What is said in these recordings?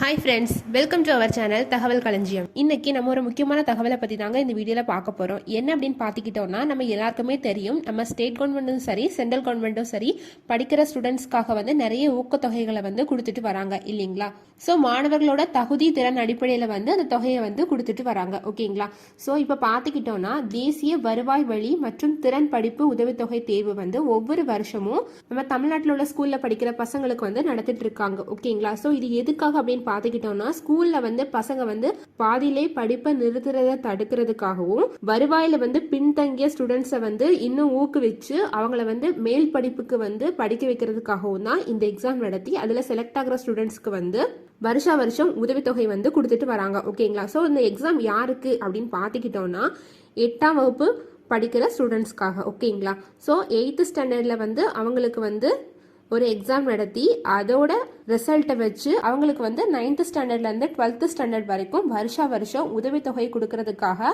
Hi friends, welcome to our channel தகவல் களஞ்சியம். இன்னைக்கு நம்ம ஒரு முக்கியமான தகவலை பற்றி தாங்க இந்த வீடியோவில் பார்க்க போகிறோம். என்ன அப்படின்னு பார்த்துக்கிட்டோம்னா, நம்ம எல்லாருக்குமே தெரியும், நம்ம ஸ்டேட் கவர்மெண்ட்டும் சரி சென்ட்ரல் கவர்மெண்ட்டும் சரி படிக்கிற ஸ்டூடெண்ட்ஸ்க்காக வந்து நிறைய ஊக்கத்தொகைகளை வந்து கொடுத்துட்டு வராங்க இல்லைங்களா. ஸோ மாணவர்களோட தகுதி திறன் அடிப்படையில் வந்து அந்த தொகையை வந்து கொடுத்துட்டு வராங்க ஓகேங்களா. ஸோ இப்போ பார்த்துக்கிட்டோம்னா, தேசிய வருவாய் வழி மற்றும் திறன் படிப்பு உதவித்தொகை தேர்வு வந்து ஒவ்வொரு வருஷமும் நம்ம தமிழ்நாட்டில் உள்ள ஸ்கூலில் படிக்கிற பசங்களுக்கு வந்து நடத்திட்டு இருக்காங்க ஓகேங்களா. ஸோ இது எதுக்காக அப்படின்னு பார்த்துக்கிட்டோம்னா, ஸ்கூல்ல வந்து பசங்க வந்து பாதியிலே படிப்பை நிறுத்துறத தடுக்கிறதுக்காகவும், வருவாயில வந்து பின்தங்கிய ஸ்டூடெண்ட்ஸை வந்து இன்னும் ஊக்குவிச்சு அவங்கள வந்து மேல் படிப்புக்கு வந்து படிக்க வைக்கிறதுக்காகவும் தான் இந்த எக்ஸாம் நடத்தி அதுல செலக்ட் ஆகிற ஸ்டூடெண்ட்ஸ்க்கு வந்து வருஷம் உதவித்தொகை வந்து கொடுத்துட்டு வராங்க ஓகேங்களா. ஸோ இந்த எக்ஸாம் யாருக்கு அப்படின்னு பார்த்துக்கிட்டோம்னா, 8ஆம் வகுப்பு படிக்கிற ஸ்டூடெண்ட்ஸ்க்காக ஓகேங்களா. ஸோ 8th ஸ்டாண்டர்ட்ல வந்து அவங்களுக்கு வந்து ஒரு எக்ஸாம் நடத்தி அதோட ரிசல்ட்டை வச்சு அவங்களுக்கு வந்து 9th ஸ்டாண்டர்ட்லேருந்து 12th ஸ்டாண்டர்ட் வரைக்கும் வருஷம் உதவித்தொகை கொடுக்கறதுக்காக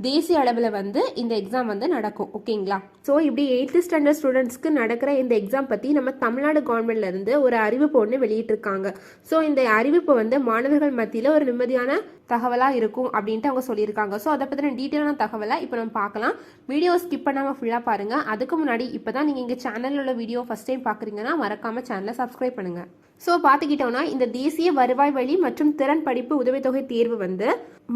தேசிய அளவில் வந்து இந்த எக்ஸாம் வந்து நடக்கும் ஓகேங்களா. ஸோ இப்படி 8th ஸ்டாண்டர்ட் ஸ்டூடெண்ட்ஸ்க்கு நடக்கிற இந்த எக்ஸாம் பற்றி நம்ம தமிழ்நாடு கவர்மெண்ட்ல இருந்து ஒரு அறிவிப்பு ஒன்று வெளியிட்டிருக்காங்க. ஸோ இந்த அறிவிப்பு வந்து மாணவர்கள் மத்தியில் ஒரு நிம்மதியான தகவலாக இருக்கும் அப்படின்ட்டு அவங்க சொல்லியிருக்காங்க. ஸோ அதை பற்றின டீட்டெயிலான தகவலை இப்போ நம்ம பார்க்கலாம். வீடியோ ஸ்கிப் பண்ணாமல் ஃபுல்லாக பாருங்கள். அதுக்கு முன்னாடி இப்போ தான் நீங்கள் எங்கள் சேனலில் உள்ள வீடியோ ஃபஸ்ட் டைம் பார்க்குறீங்கன்னா மறக்காமல் சேனலை சப்ஸ்கிரைப் பண்ணுங்கள். ஸோ பார்த்துக்கிட்டோம்னா, இந்த தேசிய வருவாய் வழி மற்றும் திறன் படிப்பு உதவித்தொகை தேர்வு வந்து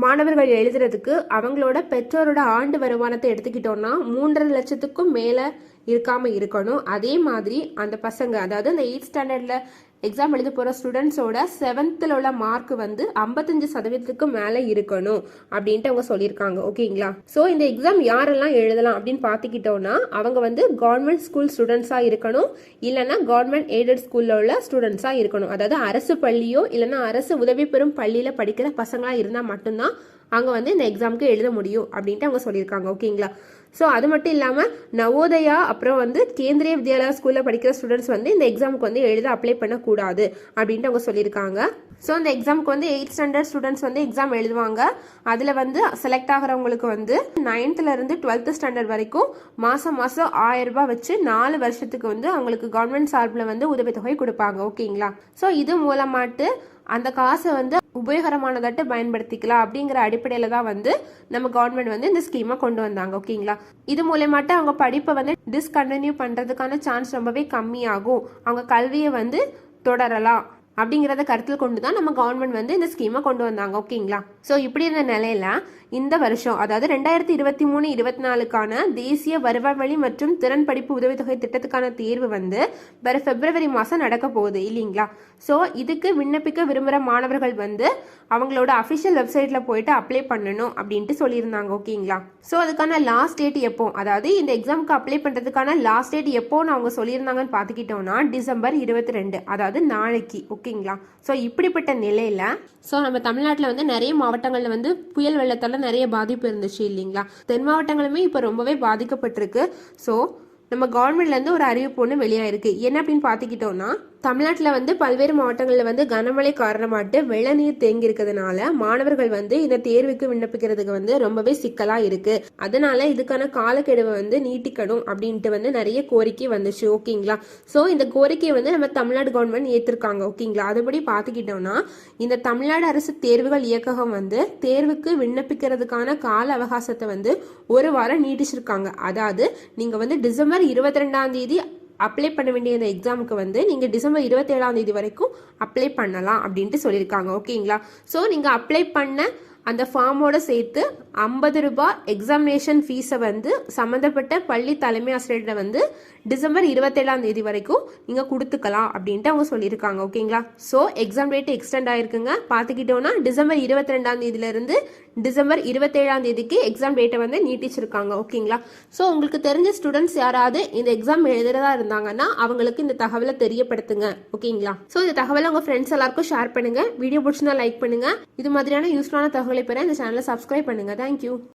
மாணவர்கள் எழுதுறதுக்கு அவங்களோட பெற்றோரோட ஆண்டு வருமானத்தை எடுத்துக்கிட்டோம்னா 3.5 லட்சத்துக்கும் மேலே இருக்காம இருக்கணும். அதே மாதிரி அந்த பசங்க, அதாவது அந்த 8th ஸ்டாண்டர்ட்ல எக்ஸாம் எழுத போகிற ஸ்டூடெண்ட்ஸோட 7th உள்ள மார்க் வந்து 55% மேலே இருக்கணும் அப்படின்ட்டு அவங்க சொல்லியிருக்காங்க ஓகேங்களா. ஸோ இந்த எக்ஸாம் யாரெல்லாம் எழுதலாம் அப்படின்னு பார்த்துக்கிட்டோம்னா, அவங்க வந்து கவர்மெண்ட் ஸ்கூல் ஸ்டூடெண்ட்ஸாக இருக்கணும், இல்லைன்னா கவர்மெண்ட் எய்டட் ஸ்கூலில் உள்ள ஸ்டூடெண்ட்ஸாக இருக்கணும். அதாவது அரசு பள்ளியோ இல்லைன்னா அரசு உதவி பெறும் பள்ளியில் படிக்கிற பசங்களாக இருந்தால் மட்டும்தான் அவங்க வந்து இந்த எக்ஸாமுக்கு எழுத முடியும் அப்படின்ட்டு அவங்க சொல்லியிருக்காங்க ஓகேங்களா. ஸோ அது மட்டும் இல்லாமல் நவோதயா அப்புறம் வந்து கேந்திரிய வித்யாலயா ஸ்கூலில் படிக்கிற ஸ்டூடெண்ட்ஸ் வந்து இந்த எக்ஸாமுக்கு வந்து எழுத அப்ளை பண்ணக்கூடாது அப்படின்ட்டு அவங்க சொல்லியிருக்காங்க. ஸோ இந்த எக்ஸாமுக்கு வந்து 8th ஸ்டாண்டர்ட் ஸ்டூடெண்ட்ஸ் வந்து எக்ஸாம் எழுதுவாங்க. அதில் வந்து செலக்ட் ஆகிறவங்களுக்கு வந்து 9th-லேருந்து 12th ஸ்டாண்டர்ட் வரைக்கும் மாதம் 1000 ரூபாய் வச்சு 4 வருஷத்துக்கு வந்து அவங்களுக்கு கவர்மெண்ட் சார்பில் வந்து உதவித்தொகை கொடுப்பாங்க ஓகேங்களா. ஸோ இது மூலமாட்டு அந்த காசை வந்து உபயோகரமானதாட்டு பயன்படுத்திக்கலாம் அப்படிங்கிற அடிப்படையில் தான் வந்து நம்ம கவர்மெண்ட் வந்து இந்த ஸ்கீமை கொண்டு வந்தாங்க ஓகேங்களா. இது மூலமாட்டு அவங்க படிப்பை வந்து டிஸ்கண்டினியூ பண்ணுறதுக்கான சான்ஸ் ரொம்பவே கம்மியாகும், அவங்க கல்வியை வந்து தொடரலாம் அப்படிங்கிறத கருத்தில் கொண்டு தான் நம்ம கவர்மெண்ட் வந்து இந்த ஸ்கீமை கொண்டு வந்தாங்க ஓகேங்களா. ஸோ இப்படி இருந்த நிலையில இந்த வருஷம், அதாவது 2023-24க்கான தேசிய வருவாய் வழி மற்றும் திறன் படிப்பு உதவித்தொகை திட்டத்துக்கான தேர்வு வந்து வர பிப்ரவரி மாதம் நடக்க போகுது இல்லைங்களா. ஸோ இதுக்கு விண்ணப்பிக்க விரும்புகிற மாணவர்கள் வந்து அவங்களோட அஃபிஷியல் வெப்சைட்டில் போயிட்டு அப்ளை பண்ணணும் அப்படின்ட்டு சொல்லியிருந்தாங்க ஓகேங்களா. ஸோ அதுக்கான லாஸ்ட் டேட் எப்போ, அதாவது இந்த எக்ஸாமுக்கு அப்ளை பண்ணுறதுக்கான லாஸ்ட் டேட் எப்போன்னு அவங்க சொல்லியிருந்தாங்கன்னு பார்த்துக்கிட்டோம்னா டிசம்பர் 22, அதாவது நாளைக்கு ஓகேங்களா. ஸோ இப்படிப்பட்ட நிலையில ஸோ நம்ம தமிழ்நாட்டில் வந்து நிறைய மாவட்டங்களில் வந்து புயல் வெள்ளத்தால் நிறைய பாதிப்பு இருந்துச்சு இல்லைங்களா. தென் மாவட்டங்களுமே இப்போ ரொம்பவே பாதிக்கப்பட்டிருக்கு. ஸோ நம்ம கவர்மெண்ட்லேருந்து ஒரு அறிவிப்பு ஒன்று வெளியாயிருக்கு. என்ன அப்படின்னு பார்த்துக்கிட்டோம்னா, தமிழ்நாட்டில் வந்து பல்வேறு மாவட்டங்களில் வந்து கனமழை காரணமாட்டு வெள்ள நீர் தேங்கி இருக்கிறதுனால மாணவர்கள் வந்து இந்த தேர்வுக்கு விண்ணப்பிக்கிறதுக்கு வந்து ரொம்பவே சிக்கலா இருக்கு. அதனால இதுக்கான காலக்கெடுவை வந்து நீட்டிக்கணும் அப்படின்ட்டு வந்து நிறைய கோரிக்கை வந்துச்சு ஓகேங்களா. ஸோ இந்த கோரிக்கையை வந்து நம்ம தமிழ்நாடு கவர்மெண்ட் ஏற்றிருக்காங்க ஓகேங்களா. அதுபடி பார்த்துக்கிட்டோம்னா, இந்த தமிழ்நாடு அரசு தேர்வுகள் இயக்ககம் வந்து தேர்வுக்கு விண்ணப்பிக்கிறதுக்கான கால அவகாசத்தை வந்து ஒரு வாரம் நீட்டிச்சிருக்காங்க. அதாவது நீங்க வந்து டிசம்பர் 22ஆம் தேதி அப்ளை பண்ண வேண்டிய இந்த எக்ஸாமுக்கு வந்து நீங்கள் டிசம்பர் 27ஆம் தேதி வரைக்கும் அப்ளை பண்ணலாம் அப்படின்ட்டு சொல்லியிருக்காங்க ஓகேங்களா. ஸோ நீங்கள் அப்ளை பண்ண அந்த ஃபார்மோட சேர்த்து 50 ரூபாய் எக்ஸாமினேஷன் ஃபீஸை வந்து சம்மந்தப்பட்ட பள்ளி தலைமை ஆசிரியர்கிட்ட வந்து டிசம்பர் 27ஆம் தேதி வரைக்கும் நீங்கள் கொடுத்துக்கலாம் அப்படின்ட்டு அவங்க சொல்லியிருக்காங்க ஓகேங்களா. ஸோ எக்ஸாம் டேட் எக்ஸ்டெண்ட் ஆயிருக்குங்க. பார்த்துக்கிட்டோன்னா டிசம்பர் 22ஆம் தேதியிலிருந்து டிசம்பர் 27ஆம் தேதிக்கு எக்ஸாம் டேட்டை வந்து நீட்டிச்சிருக்காங்க ஓகேங்களா. ஸோ உங்களுக்கு தெரிஞ்ச ஸ்டூடெண்ட்ஸ் யாராவது இந்த எக்ஸாம் எழுதுறதா இருந்தாங்கன்னா அவங்களுக்கு இந்த தகவலை தெரியப்படுத்துங்க ஓகேங்களா. ஸோ இந்த தகவலை உங்கள் ஃப்ரெண்ட்ஸ் எல்லாருக்கும் ஷேர் பண்ணுங்க. வீடியோ பிடிச்சிருந்தா லைக் பண்ணுங்க. இது மாதிரியான யூஸ்ஃபுல்லான தகவலை பெற இந்த சேனலை சப்ஸ்கிரைப் பண்ணுங்க. தேங்க்யூ.